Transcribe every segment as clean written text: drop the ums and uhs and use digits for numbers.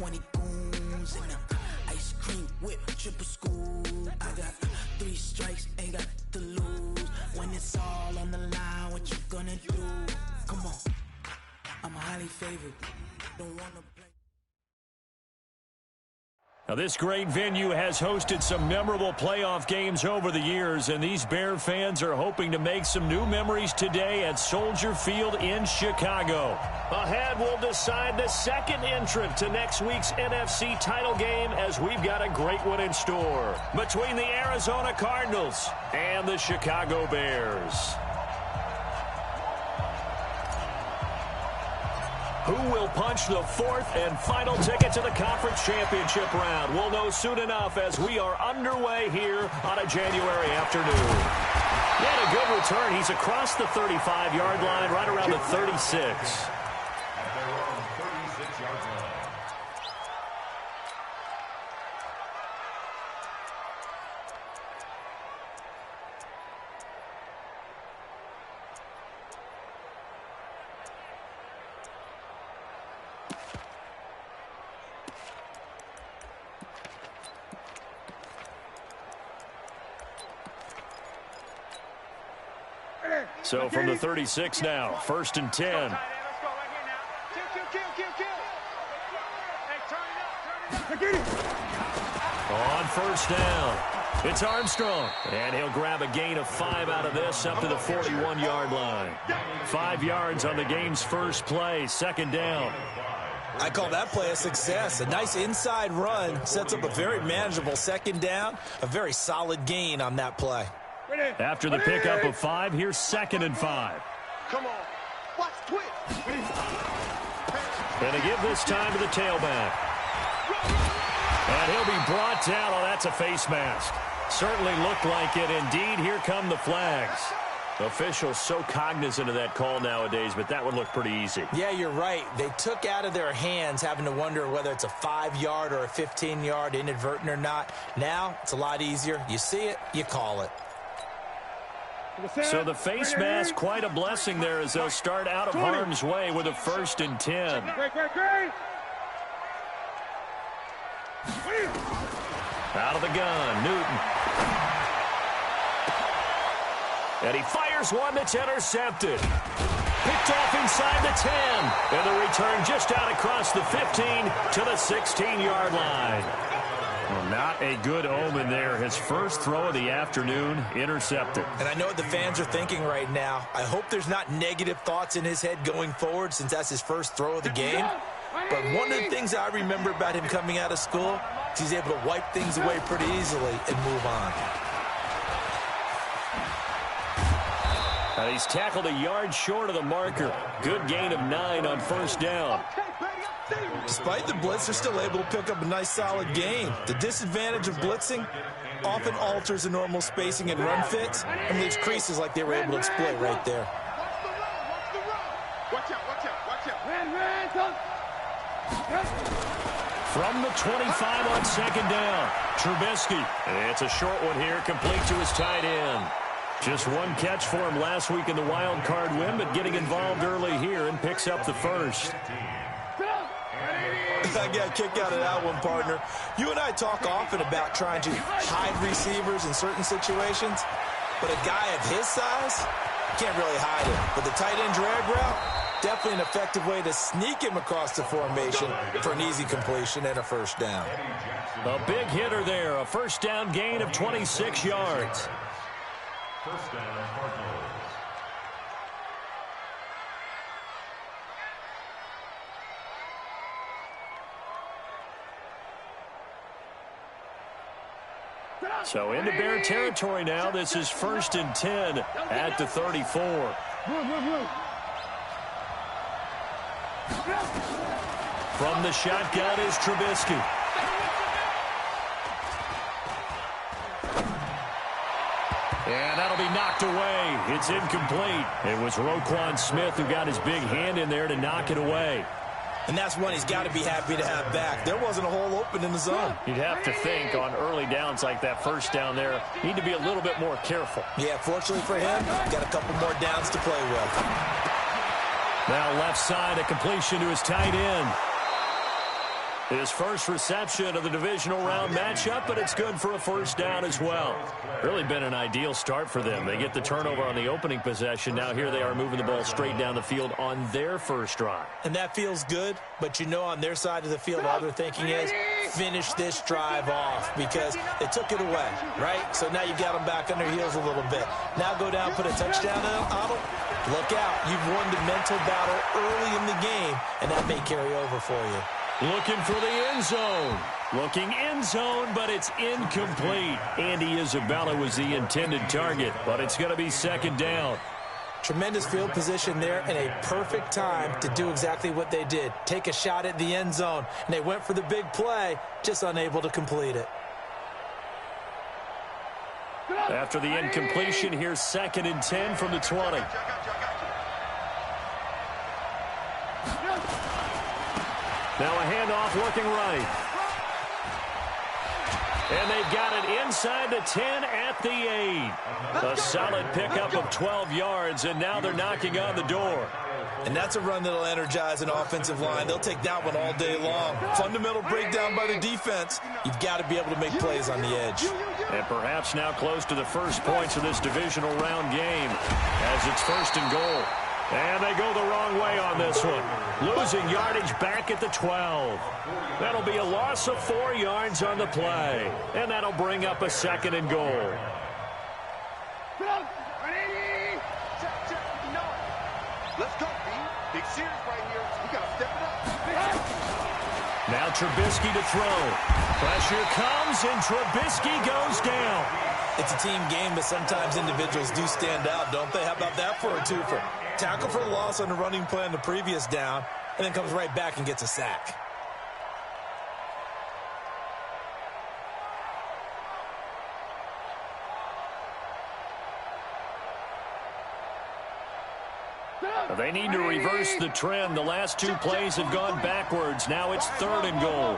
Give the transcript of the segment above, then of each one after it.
20 goons and ice cream whip, triple school. I got 3 strikes, ain't got to lose. When it's all on the line, what you gonna do? Come on, I'm highly favored. Don't wanna play. Now, this great venue has hosted some memorable playoff games over the years, and these Bear fans are hoping to make some new memories today at Soldier Field in Chicago. Ahead, we'll decide the second entrant to next week's NFC title game, as we've got a great one in store between the Arizona Cardinals and the Chicago Bears. Who will punch the fourth and final ticket to the conference championship round? We'll know soon enough as we are underway here on a January afternoon. He had a good return. He's across the 35-yard line, right around the 36. So from the 36 now, 1st and 10. On 1st down, it's Armstrong. And he'll grab a gain of 5 out of this up to the 41-yard line. 5 yards on the game's first play, 2nd down. I call that play a success. A nice inside run sets up a very manageable 2nd down. A very solid gain on that play. After the pickup of 5, here's 2nd and 5. Come on. Watch twitch. And they give this time to the tailback. And he'll be brought down. Oh, that's a face mask. Certainly looked like it. Indeed, here come the flags. Officials so cognizant of that call nowadays, but that one looked pretty easy. Yeah, you're right. They took out of their hands having to wonder whether it's a 5-yard or a 15-yard inadvertent or not. Now, it's a lot easier. You see it, you call it. So the face mask, quite a blessing there as they'll start out of harm's way with a 1st and 10. Out of the gun, Newton. And he fires one that's intercepted. Picked off inside the 10. And the return just out across the 15 to the 16-yard line. Well, not a good omen there. His first throw of the afternoon intercepted. And I know what the fans are thinking right now. I hope there's not negative thoughts in his head going forward since that's his first throw of the game. But one of the things I remember about him coming out of school is he's able to wipe things away pretty easily and move on. He's tackled a yard short of the marker. Good gain of 9 on 1st down. Despite the blitz, they're still able to pick up a nice solid gain. The disadvantage of blitzing often alters the normal spacing and run fits and leaves creases like they were able to exploit right there. From the 25 on 2nd down, Trubisky. It's a short one here, complete to his tight end. Just one catch for him last week in the wild card win, but getting involved early here and picks up the 1st. I got a kick out of that one, partner. You and I talk often about trying to hide receivers in certain situations, but a guy of his size can't really hide him. But the tight end drag route, definitely an effective way to sneak him across the formation for an easy completion and a 1st down. A big hitter there, a 1st down gain of 26 yards. 1st down, Cardinals. So into Bear territory now. This is 1st and 10 at the 34. From the shotgun is Trubisky. And that'll be knocked away. It's incomplete. It was Roquan Smith who got his big hand in there to knock it away. And that's one he's got to be happy to have back. There wasn't a hole open in the zone. You'd have to think on early downs like that 1st down there, need to be a little bit more careful. Yeah, fortunately for him, got a couple more downs to play with. Now left side, a completion to his tight end. His first reception of the divisional round matchup, but it's good for a first down as well. Really been an ideal start for them. They get the turnover on the opening possession. Now here they are moving the ball straight down the field on their first drive. And that feels good, but you know on their side of the field all they're thinking is finish this drive off because they took it away, right? So now you got them back on their heels a little bit. Now go down, put a touchdown on them. Look out. You've won the mental battle early in the game, and that may carry over for you. Looking for the end zone. Looking end zone, but it's incomplete. Andy Isabella was the intended target, but it's going to be second down. Tremendous field position there and a perfect time to do exactly what they did. Take a shot at the end zone. And they went for the big play, just unable to complete it. After the incompletion, here's 2nd and 10 from the 20. Now a handoff working right. And they've got it inside the 10 at the 8. A solid pickup of 12 yards, and now they're knocking on the door. And that's a run that'll energize an offensive line. They'll take that one all day long. Fundamental breakdown by the defense. You've got to be able to make plays on the edge. And perhaps now close to the first points of this divisional round game as it's 1st and goal. And they go the wrong way on this one. Losing yardage back at the 12. That'll be a loss of 4 yards on the play. And that'll bring up a 2nd and goal. Let's go, B. Big series right here. We got to step it up. Now Trubisky to throw. Pressure comes, and Trubisky goes down. It's a team game, but sometimes individuals do stand out, don't they? How about that for a twofer? Tackle for loss on the running play on the previous down, and then comes right back and gets a sack. They need to reverse the trend. The last 2 plays have gone backwards. Now it's 3rd and goal.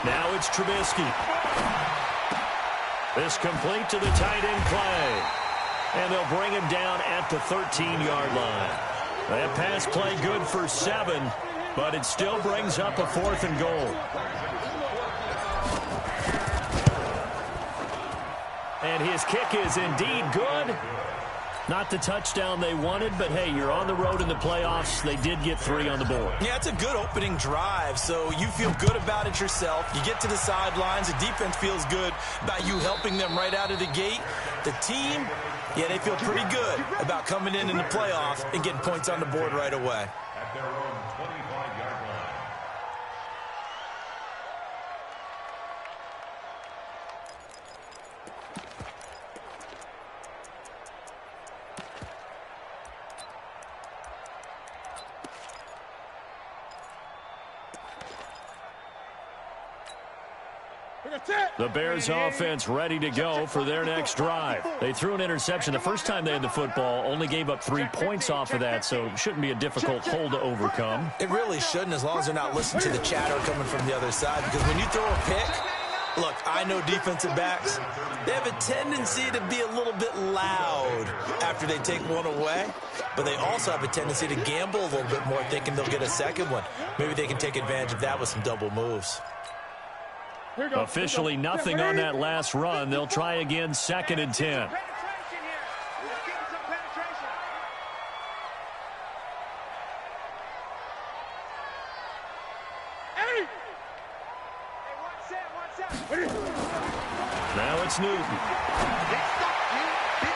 Now it's Trubisky. This complete to the tight end play. And they'll bring him down at the 13-yard line. That pass play good for 7, but it still brings up a 4th and goal. And his kick is indeed good. Not the touchdown they wanted, but hey, you're on the road in the playoffs. They did get 3 on the board. Yeah, it's a good opening drive, so you feel good about it yourself. You get to the sidelines. The defense feels good about you helping them right out of the gate. The team, yeah, they feel pretty good about coming in the playoffs and getting points on the board right away. At their own 25-yard line. The Bears offense ready to go for their next drive. They threw an interception the first time they had the football, only gave up 3 points off of that, so it shouldn't be a difficult hole to overcome. It really shouldn't, as long as they're not listening to the chatter coming from the other side, because when you throw a pick, look, I know defensive backs, they have a tendency to be a little bit loud after they take one away, but they also have a tendency to gamble a little bit more, thinking they'll get a second one. Maybe they can take advantage of that with some double moves. Officially nothing on that last run. They'll try again, 2nd and 10. Now it's Newton.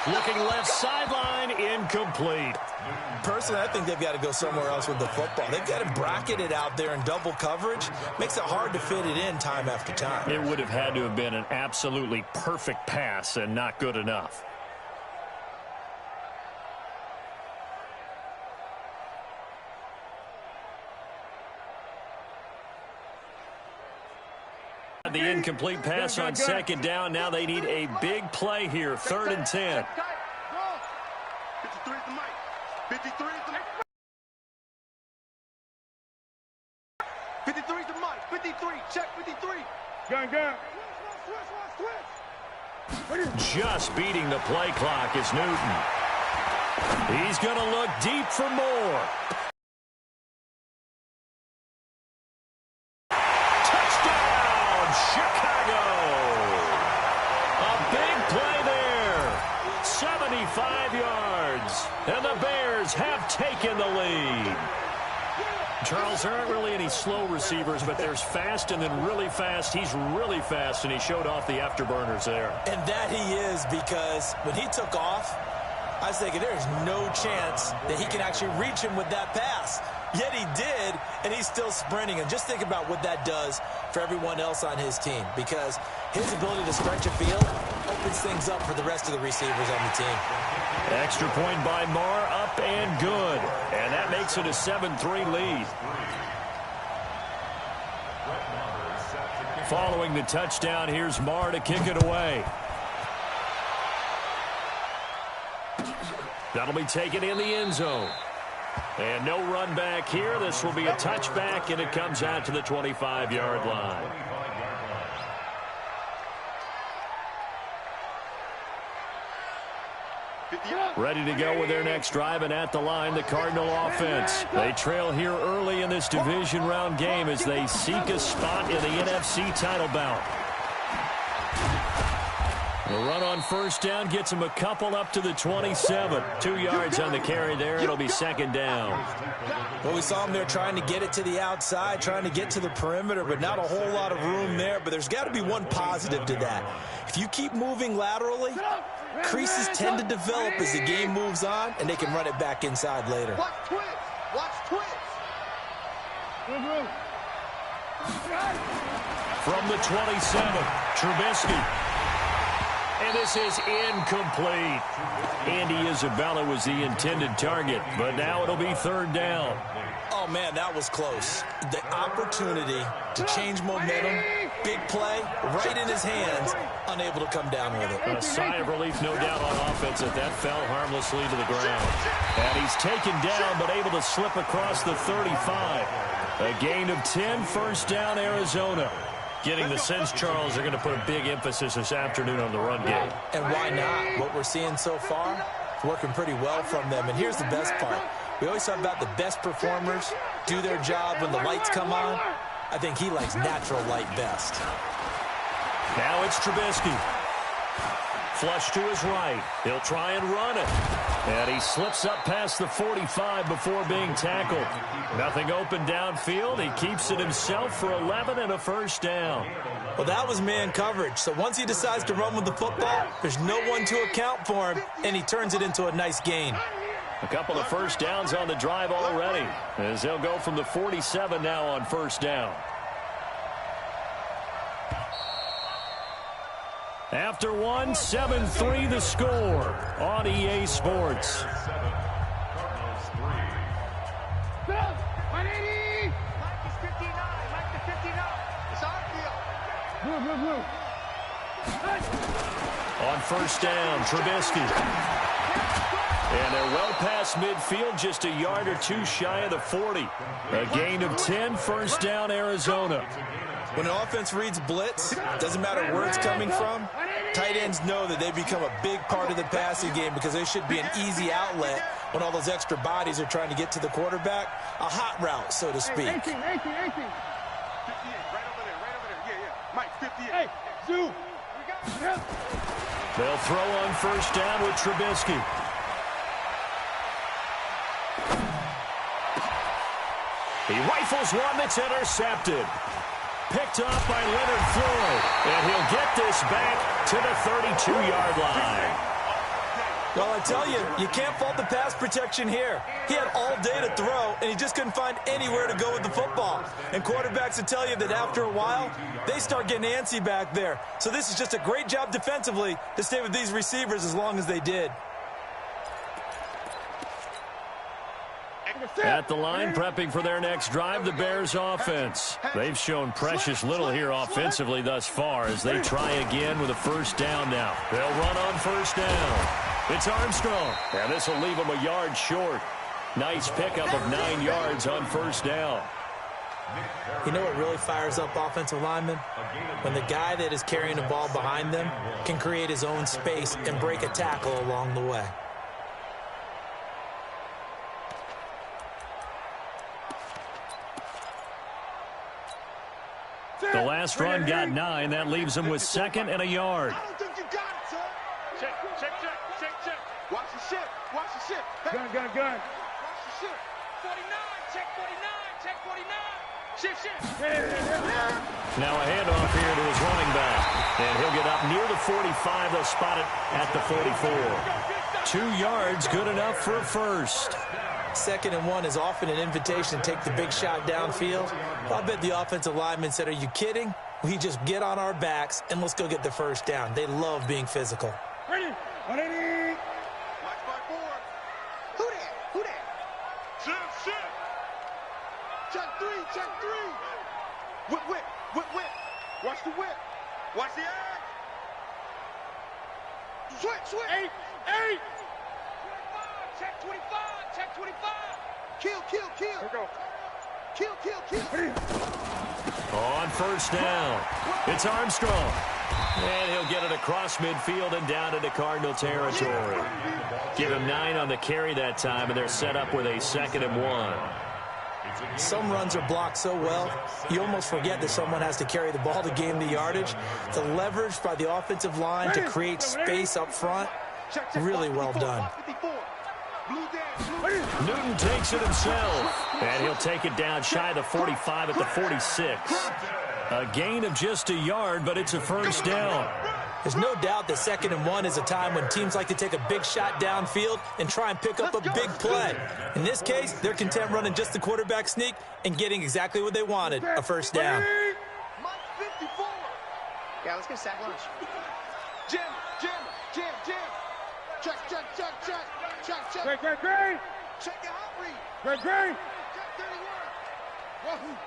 Looking left sideline, incomplete. Personally, I think they've got to go somewhere else with the football. They've got to bracket it out there in double coverage. Makes it hard to fit it in time after time. It would have had to have been an absolutely perfect pass and not good enough. The incomplete pass on 2nd down. Now they need a big play here, 3rd and 10. 53 is the mic. 53 is the mic. 53 is the mic. 53. Check 53. Gun. Switch. Just beating the play clock is Newton. He's going to look deep for more. Touchdown, Chicago! A big play there. 75 yards. And the Bears have taken the lead. Charles, there aren't really any slow receivers, but there's fast and then really fast. He's really fast, and he showed off the afterburners there. And that he is, because when he took off, I was thinking there's no chance that he can actually reach him with that pass. Yet he did, and he's still sprinting. And just think about what that does for everyone else on his team, because his ability to stretch a field opens things up for the rest of the receivers on the team. Extra point by Marr, up and good. And that makes it a 7-3 lead. Following the touchdown, here's Marr to kick it away. That'll be taken in the end zone. And no run back here. This will be a touchback, and it comes out to the 25-yard line. Ready to go with their next drive, and at the line, the Cardinal offense. They trail here early in this division round game as they seek a spot in the NFC title bout. The run on first down gets him a couple up to the 27. 2 yards on the carry there. It'll be second down. Well, we saw him there trying to get it to the outside, trying to get to the perimeter, but not a whole lot of room there. But there's got to be one positive to that. If you keep moving laterally, creases tend to develop as the game moves on, and they can run it back inside later. Watch twist. Watch twist. From the 27, Trubisky. And this is incomplete. Andy Isabella was the intended target, but now it'll be third down. Oh, man, that was close. The opportunity to change momentum, big play, right in his hands, unable to come down with it. A sigh of relief, no doubt, on offense that fell harmlessly to the ground. And he's taken down, but able to slip across the 35. A gain of 10, first down, Arizona. Getting the sense, Charles, they're going to put a big emphasis this afternoon on the run game. And why not? What we're seeing so far, working pretty well from them. And here's the best part. We always talk about the best performers do their job when the lights come on. I think he likes natural light best. Now it's Trubisky. Flush to his right. He'll try and run it. And he slips up past the 45 before being tackled. Nothing open downfield. He keeps it himself for 11 and a first down. Well, that was man coverage. So once he decides to run with the football, there's no one to account for him, and he turns it into a nice gain. A couple of first downs on the drive already, as they'll go from the 47 now on first down. After one, 7-3 the score on EA Sports. On first down, Trubisky. And they're well past midfield, just a yard or two shy of the 40. A gain of 10, first down, Arizona. When an offense reads blitz, doesn't matter where it's coming from, tight ends know that they become a big part of the passing game because they should be an easy outlet when all those extra bodies are trying to get to the quarterback. A hot route, so to speak. 18. 58, right over there. Yeah. Mike, 58. Hey, Zoo. They'll throw on first down with Trubisky. He rifles one that's intercepted. Picked off by Leonard Floyd. And he'll get this back to the 32-yard line. Well, I tell you, you can't fault the pass protection here. He had all day to throw, and he just couldn't find anywhere to go with the football. And quarterbacks will tell you that after a while, they start getting antsy back there. So this is just a great job defensively to stay with these receivers as long as they did. At the line, prepping for their next drive, the Bears offense. They've shown precious little here offensively thus far as they try again with a first down now. They'll run on first down. It's Armstrong, and this will leave them a yard short. Nice pickup of 9 yards on first down. You know what really fires up offensive linemen? When the guy that is carrying the ball behind them can create his own space and break a tackle along the way. The last run got 9. That leaves him with 2nd and a yard. I don't think you got it, sir. Check. Watch the ship. Hey. Gun. Watch the ship. 49, check 49. Shift. Now a handoff here to his running back. And he'll get up near the 45. They'll spot it at the 44. 2 yards, good enough for a first. 2nd and 1 is often an invitation to take the big shot downfield. I bet the offensive lineman said, are you kidding? We just get on our backs and let's go get the first down. They love being physical. Ready. Watch my board. Who that? Ship. Check 3. Whip. Watch the whip. Watch the eye. Switch. 8. Check 25. Kill. Here we go. Kill. On first down, it's Armstrong. And he'll get it across midfield and down into Cardinal territory. Give him 9 on the carry that time, and they're set up with a 2nd and 1. Some runs are blocked so well, you almost forget that someone has to carry the ball to gain the yardage. The leverage by the offensive line to create space up front, really well done. Newton takes it himself, and he'll take it down shy of the 45 at the 46. A gain of just a yard, but it's a first down. There's no doubt that 2nd and 1 is a time when teams like to take a big shot downfield and try and pick up a big play. In this case, they're content running just the quarterback sneak and getting exactly what they wanted, a first down. Yeah, let's get a sack lunch. Jam. Check. Great. Check your hot read. Great. Check 31.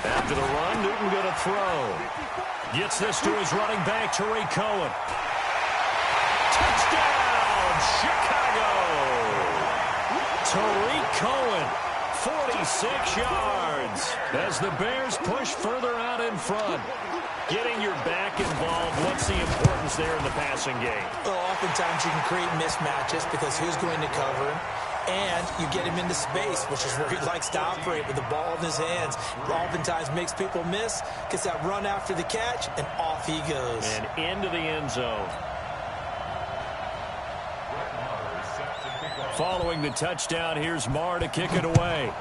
After the run, Newton going to throw. Gets this to his running back, Tariq Cohen. Touchdown, Chicago! Tariq Cohen, 46 yards as the Bears push further out in front. Getting your back involved, what's the importance there in the passing game? Well, oftentimes you can create mismatches because who's going to cover him? And you get him into space, which is where he likes to operate with the ball in his hands. Oftentimes makes people miss, gets that run after the catch, and off he goes. And into the end zone. Following the touchdown, here's Marr to kick it away.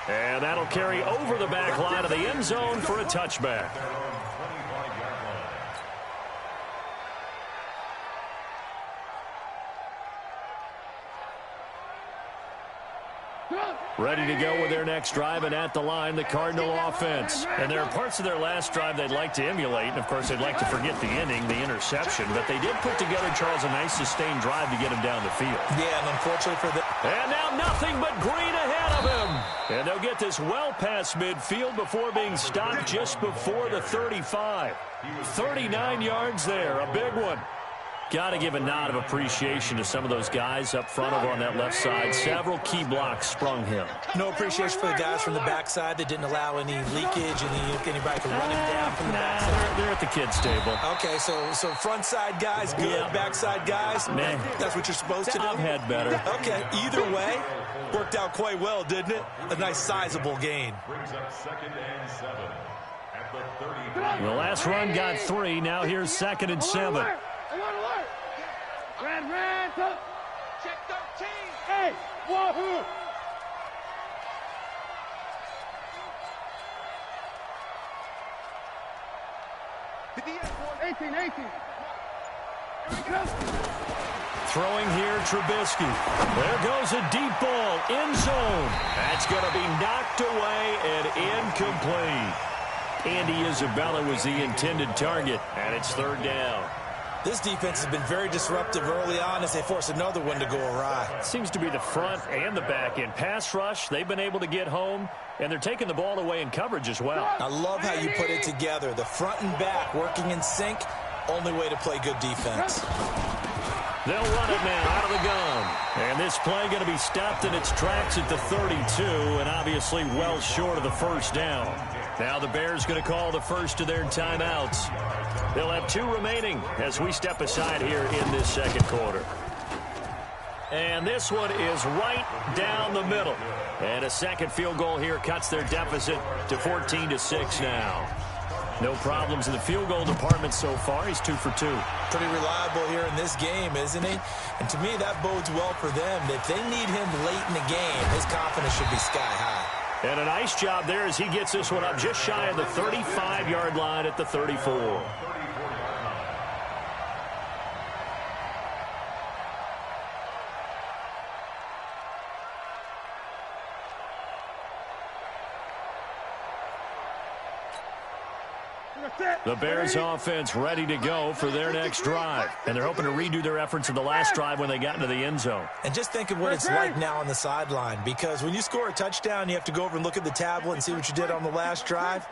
And that'll carry over the back line of the end zone for a touchback. Ready to go with their next drive, and at the line, the Cardinal offense. And there are parts of their last drive they'd like to emulate, and of course they'd like to forget the inning, the interception, but they did put together, Charles, a nice sustained drive to get him down the field. Yeah, and unfortunately for the... And now nothing but green ahead of him. And they'll get this well past midfield before being stopped just before the 35. 39 yards there, a big one. Got to give a nod of appreciation to some of those guys up front over on that left side. Several key blocks sprung him. No appreciation for the guys from the backside that didn't allow any leakage and anybody could run him down from the backside. They're at the kids' table. Okay, so front side guys, good. Yeah. Backside guys, Man. that's what you're supposed to do? I've had better. Okay, either way, worked out quite well, didn't it? A nice sizable gain. Brings up 2nd and 7 at the 30. The last run got 3. Now here's 2nd and 7. Red, check 13. Hey, wahoo! Hit the end, boy. 18. Throwing here, Trubisky. There goes a deep ball, end zone. That's going to be knocked away and incomplete. Andy Isabella was the intended target, and it's 3rd down. This defense has been very disruptive early on as they force another one to go awry. Seems to be the front and the back end. Pass rush, they've been able to get home, and they're taking the ball away in coverage as well. I love how you put it together. The front and back working in sync, only way to play good defense. They'll run it now out of the gun. And this play going to be stopped in its tracks at the 32, and obviously well short of the first down. Now the Bears going to call the first of their timeouts. They'll have 2 remaining as we step aside here in this second quarter. And this one is right down the middle. And a second field goal here cuts their deficit to 14-6 now. No problems in the field goal department so far. He's 2 for 2. Pretty reliable here in this game, isn't he? And to me, that bodes well for them. If they need him late in the game, his confidence should be sky high. And a nice job there as he gets this one up just shy of the 35-yard line at the 34. The Bears offense ready to go for their next drive. And they're hoping to redo their efforts in the last drive when they got into the end zone. And just think of what it's like now on the sideline, because when you score a touchdown, you have to go over and look at the tablet and see what you did on the last drive.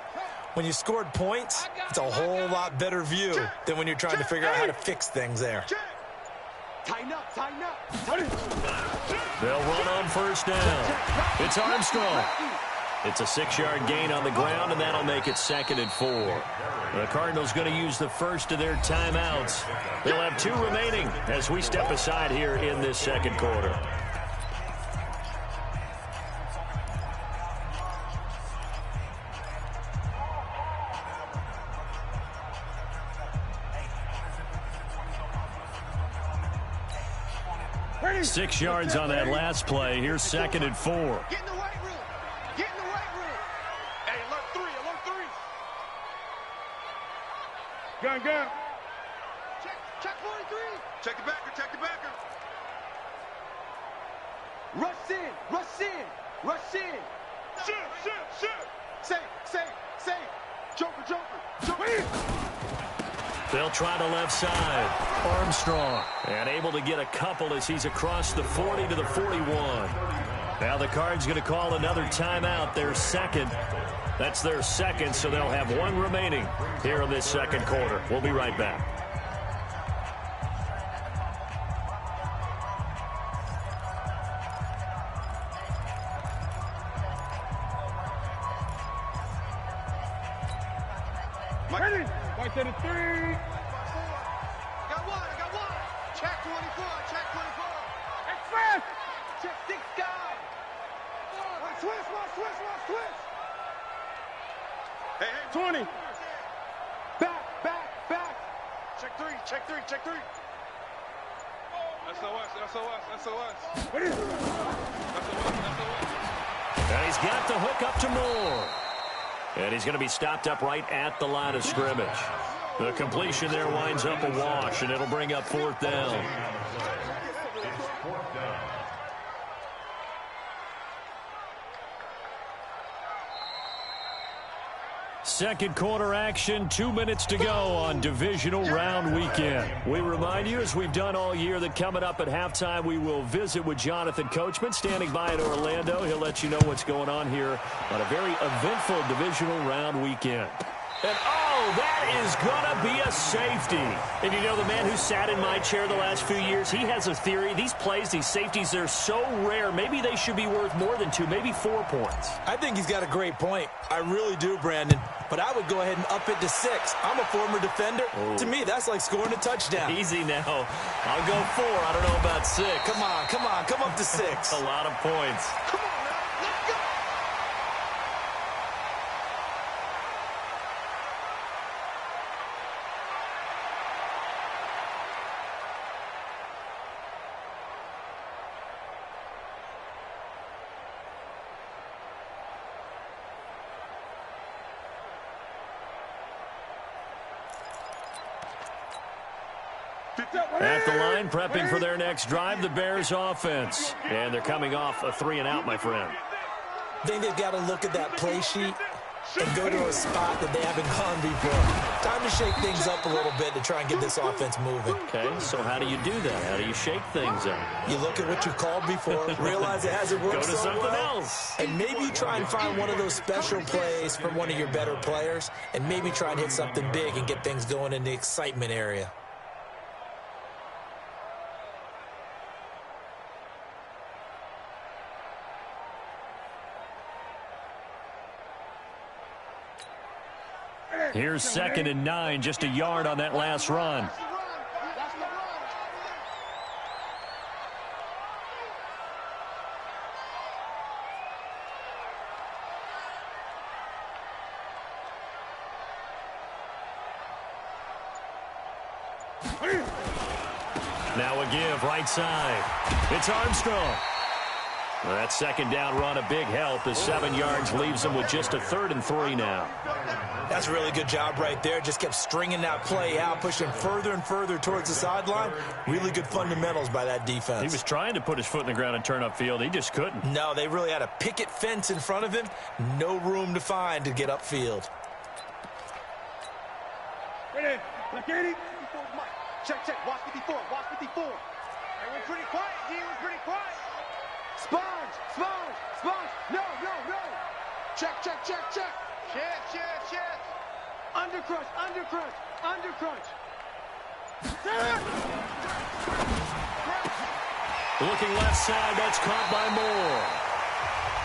When you scored points, it's a whole lot better view than when you're trying to figure out how to fix things there. Tighten up, tighten up. They'll run on first down. It's Armstrong. It's a 6-yard gain on the ground, and that'll make it 2nd and 4. The Cardinals going to use the first of their timeouts. They'll have 2 remaining as we step aside here in this second quarter. Ready. 6 yards on that last play. Here's 2nd and 4. Get in the right room. Get in the right room. Hey, alert 3, alert 3. Gun. Check 43. Check the backer, check the backer. Rush in. Shoot. Safe. Joker. They'll try the left side. Armstrong. And able to get a couple as he's across the 40 to the 41. Now the Cards going to call another timeout. Their second. That's their second, so they'll have 1 remaining here in this second quarter. We'll be right back. Ready. Right to the 3. I got one. Check 24. It's fast. Check 6 guys. Watch twist. Hey. 20. Back. Check 3. SOS. What is it? SOS. And he's got the hook up to Moore. And he's going to be stopped up right at the line of scrimmage. The completion there winds up a wash, and it'll bring up 4th down. Second quarter action, 2 minutes to go on divisional round weekend. We remind you, as we've done all year, that coming up at halftime, we will visit with Jonathan Coachman, standing by in Orlando. He'll let you know what's going on here on a very eventful divisional round weekend. And, that is going to be a safety. And you know, the man who sat in my chair the last few years, he has a theory. These plays, these safeties, they're so rare. Maybe they should be worth more than 2, maybe 4 points. I think he's got a great point. I really do, Brandon. But I would go ahead and up it to 6. I'm a former defender. Oh. To me, that's like scoring a touchdown. Easy now. I'll go 4. I don't know about 6. Come on. Come up to 6. A lot of points. Come on, man. Let's go. At the line, prepping for their next drive, the Bears offense. And they're coming off a 3-and-out, my friend. I think they've got to look at that play sheet and go to a spot that they haven't gone before. Time to shake things up a little bit to try and get this offense moving. Okay, so how do you do that? How do you shake things up? You look at what you called before, realize it hasn't worked Go to so something well, else. and maybe you try and find one of those special plays from one of your better players, and maybe try and hit something big and get things going in the excitement area. Here's 2nd and 9, just a yard on that last run. Now a give right side. It's Armstrong. That 2nd down run, a big help as 7 yards leaves them with just a 3rd and 3 now. That's a really good job right there. Just kept stringing that play out, pushing further and further towards the sideline. Really good fundamentals by that defense. He was trying to put his foot in the ground and turn upfield. He just couldn't. No, they really had a picket fence in front of him. No room to find to get upfield. Ready. Check. Watch 54. He was pretty quiet. Sponge. No. Check. Undercrunch. Looking left side, that's caught by Moore.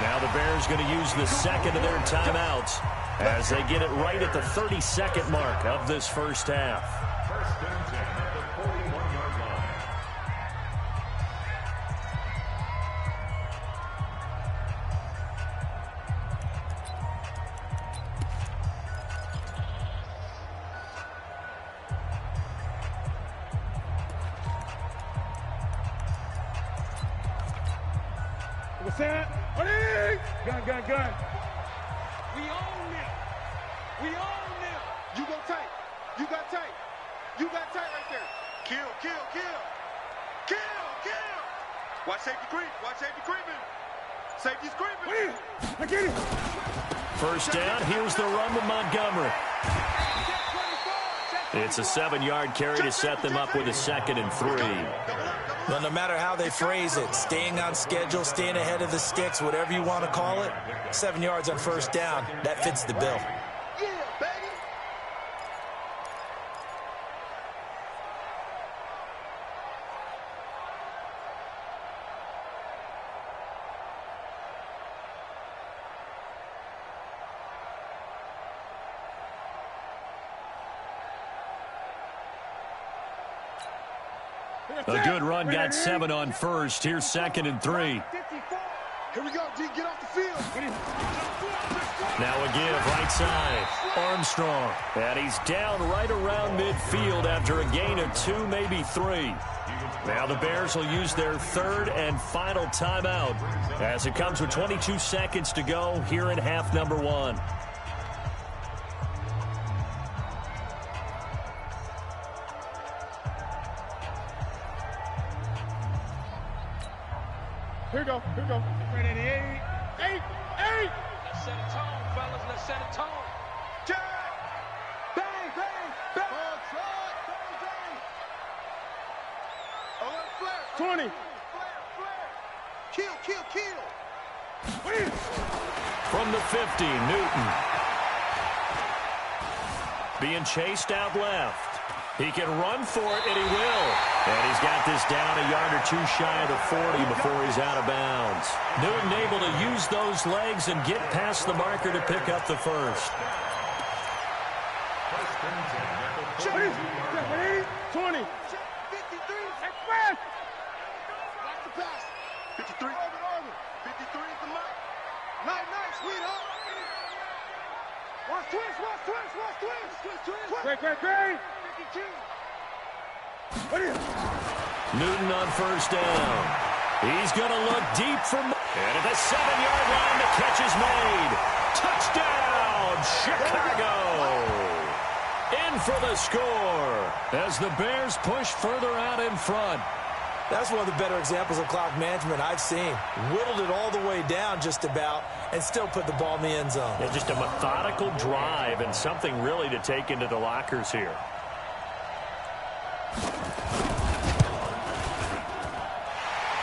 Now the Bears going to use the 2nd of their timeouts as they get it right at the 32nd mark of this first half. 1st and 10 at the 41-yard line. What's that? Gun. We own them. You go tight. You got tight right there. Kill. Watch safety creeping. Safety's creeping. I get it. First down, here's the run with Montgomery. It's a 7-yard carry to set them up with a 2nd and 3. Well, no matter how they phrase it, staying on schedule, staying ahead of the sticks, whatever you want to call it, 7 yards on first down, that fits the bill. A good run, got 7 on first. Here's 2nd and 3. Here we go, G. Get off the field. Now a give right side. Armstrong. And he's down right around midfield after a gain of 2, maybe 3. Now the Bears will use their 3rd and final timeout as it comes with 22 seconds to go here in half number 1. Here we go. Ready, 8. Let's set a tone, fellas. Let's set a tone. Check. Bang. Ball shot. Bang. Oh, flare. 20. Flare. Kill. From the 50, Newton. Being chased out left. He can run for it, and he will. And he's got this down a yard or 2 shy of the 40 before he's out of bounds. Newton able to use those legs and get past the marker to pick up the first. 20. 53. Express. Watch the pass. 53. 53 is the mark. Nice, sweetheart. Watch twist. Great. Newton on first down. He's going to look deep from... And at the 7-yard line, the catch is made. Touchdown, Chicago. In for the score as the Bears push further out in front. That's one of the better examples of clock management I've seen. Whittled it all the way down just about and still put the ball in the end zone. Yeah, just a methodical drive and something really to take into the lockers here.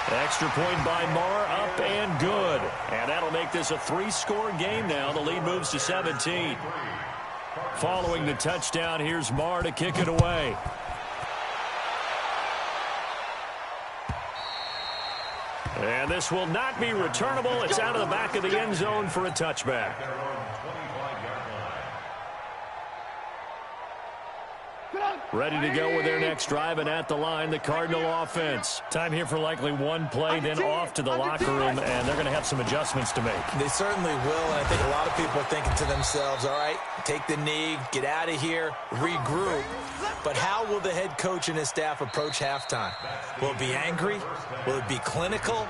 Extra point by Marr, up and good. And that'll make this a 3-score game now. The lead moves to 17. Following the touchdown, here's Marr to kick it away. And this will not be returnable. It's out of the back of the end zone for a touchback. Ready to go with their next drive, and at the line, the Cardinal offense. Time here for likely one play, then off to the locker room, and they're going to have some adjustments to make. They certainly will, and I think a lot of people are thinking to themselves, all right, take the knee, get out of here, regroup. But how will the head coach and his staff approach halftime? Will it be angry? Will it be clinical?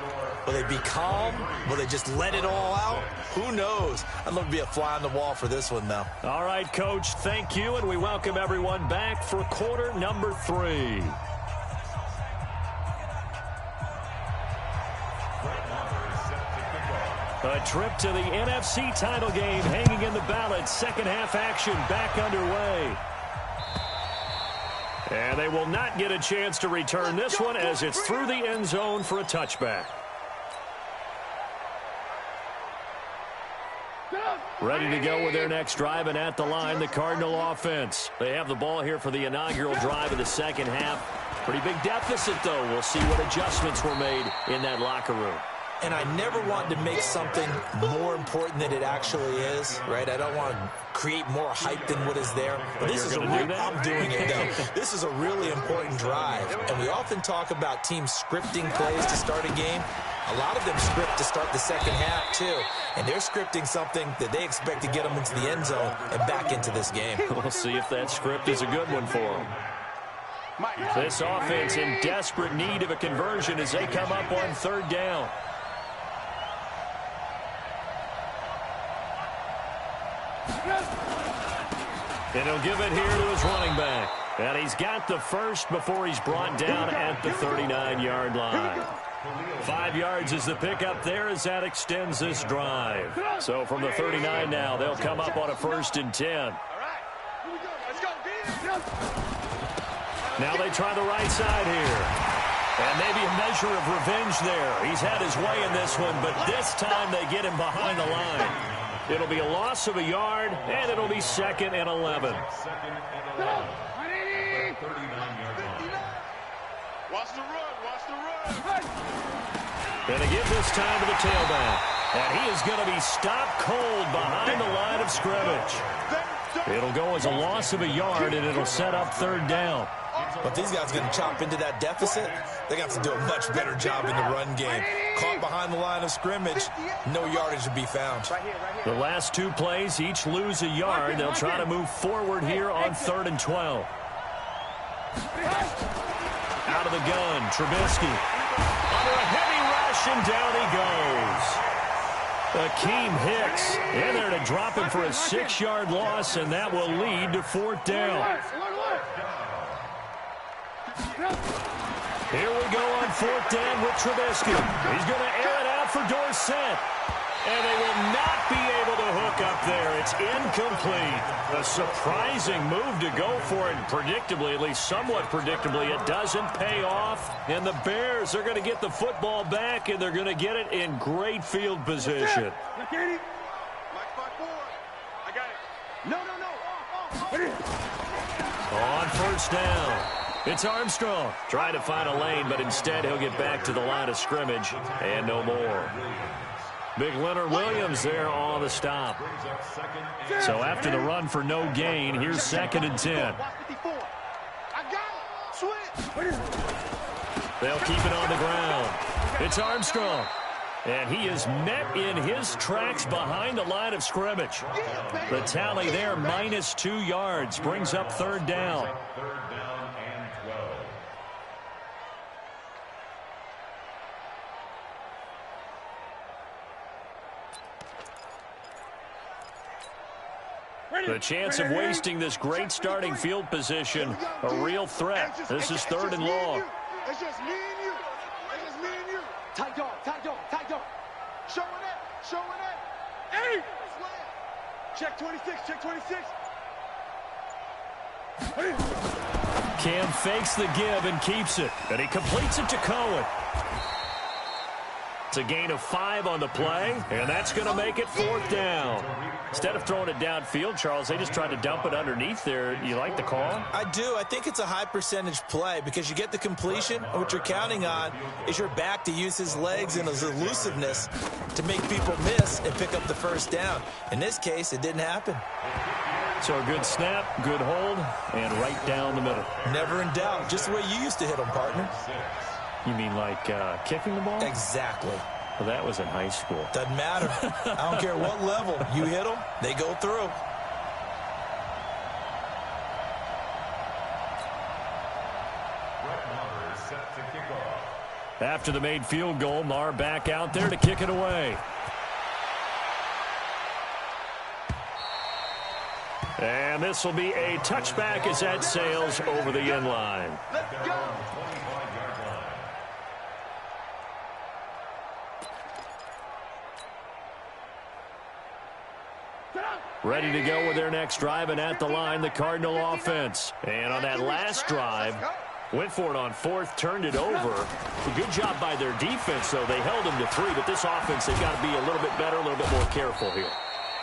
Will they be calm? Will they just let it all out? Who knows? I'd love to be a fly on the wall for this one, though. All right, Coach, thank you, and we welcome everyone back for quarter number 3. A trip to the NFC title game hanging in the balance. Second half action back underway. And they will not get a chance to return this one as it's through the end zone for a touchback. Ready to go with their next drive, and at the line, the Cardinal offense. They have the ball here for the inaugural drive of the second half. Pretty big deficit, though. We'll see what adjustments were made in that locker room. And I never want to make something more important than it actually is, right? I don't want to create more hype than what is there. But this is I'm doing it, though. This is a really important drive. And we often talk about teams scripting plays to start a game. A lot of them script to start the second half, too. And they're scripting something that they expect to get them into the end zone and back into this game. We'll see if that script is a good one for them. This offense in desperate need of a conversion as they come up on third down. And he'll give it here to his running back. And he's got the first before he's brought down at the 39-yard line. 5 yards is the pickup there as that extends this drive. So from the 39 now, they'll come up on a 1st and 10. Now they try the right side here. And maybe a measure of revenge there. He's had his way in this one, but this time they get him behind the line. It'll be a loss of a yard, and it'll be 2nd and 11. Watch the run, watch the run. Going to give this time to the tailback. And he is going to be stopped cold behind the line of scrimmage. It'll go as a loss of a yard, and it'll set up 3rd down. But these guys are going to chop into that deficit. They're going to have to do a much better job in the run game. Caught behind the line of scrimmage, no yardage to be found. The last 2 plays, each lose a yard. They'll try to move forward here on 3rd and 12. Out of the gun, Trubisky. Under a heavy rush, and down he goes. Akeem Hicks in there to drop him for a 6-yard loss, and that will lead to 4th down. Here we go on 4th down with Trubisky. He's going to air it out for Dorsett. And they will not be able to hook up there. It's incomplete. A surprising move to go for it. Predictably, at least somewhat predictably, it doesn't pay off. And the Bears are going to get the football back, and they're going to get it in great field position. On 1st down. It's Armstrong trying to find a lane, but instead he'll get back to the line of scrimmage and no more. Big Leonard Williams there on the stop. So after the run for no gain, here's 2nd and 10. They'll keep it on the ground. It's Armstrong. And he is met in his tracks behind the line of scrimmage. The tally there, -2 yards, brings up 3rd down. The chance of wasting this great starting field position, a real threat. This is 3rd and long. It's just me and you. It's just me and you. Tight dog, tight dog, tight dog. Showing it, showing it. Hey! Check 26, check 26. Cam fakes the give and keeps it. And he completes it to Cohen. It's a gain of 5 on the play, and that's going to make it 4th down. Instead of throwing it downfield, Charles, they just tried to dump it underneath there. You like the call? I do. I think it's a high percentage play because you get the completion, and what you're counting on is your back to use his legs and his elusiveness to make people miss and pick up the 1st down. In this case, it didn't happen. So a good snap, good hold, and right down the middle. Never in doubt. Just the way you used to hit them, partner. You mean like kicking the ball? Exactly. Well, that was in high school. Doesn't matter. I don't care what level. You hit them, they go through. After the made field goal, Marr back out there to kick it away. And this will be a touchback as that sails over the end line. Let's go. Ready to go with their next drive, and at the line, the Cardinal offense. And on that last drive, went for it on fourth, turned it over. A good job by their defense, though. They held them to 3, but this offense, they've got to be a little bit better, a little bit more careful here.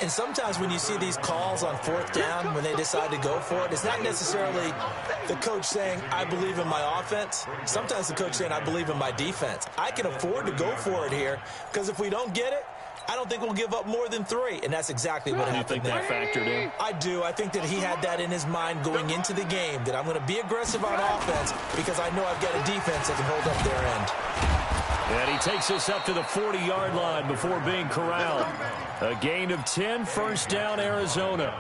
And sometimes when you see these calls on fourth down, when they decide to go for it, it's not necessarily the coach saying, I believe in my offense. Sometimes the coach saying, I believe in my defense. I can afford to go for it here, because if we don't get it, I don't think we'll give up more than 3, and that's exactly what happened there. You think that factored in? I do. I think that he had that in his mind going into the game, that I'm going to be aggressive on offense because I know I've got a defense that can hold up their end. And he takes us up to the 40-yard line before being corralled. A gain of 10, first down, Arizona.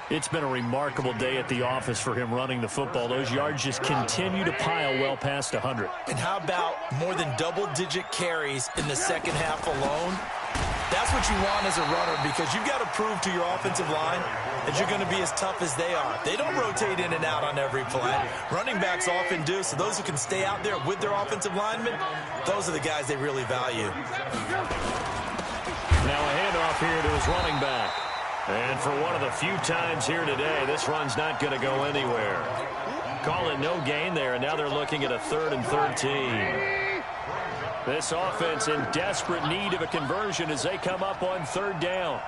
It's been a remarkable day at the office for him running the football. Those yards just continue to pile well past 100. And how about more than double-digit carries in the second half alone? That's what you want as a runner, because you've got to prove to your offensive line that you're going to be as tough as they are. They don't rotate in and out on every play. Running backs often do, so those who can stay out there with their offensive linemen, those are the guys they really value. Now a handoff here to his running back. And for one of the few times here today, this run's not going to go anywhere. Call it no gain there, and now they're looking at a 3rd and 13. This offense in desperate need of a conversion as they come up on 3rd down.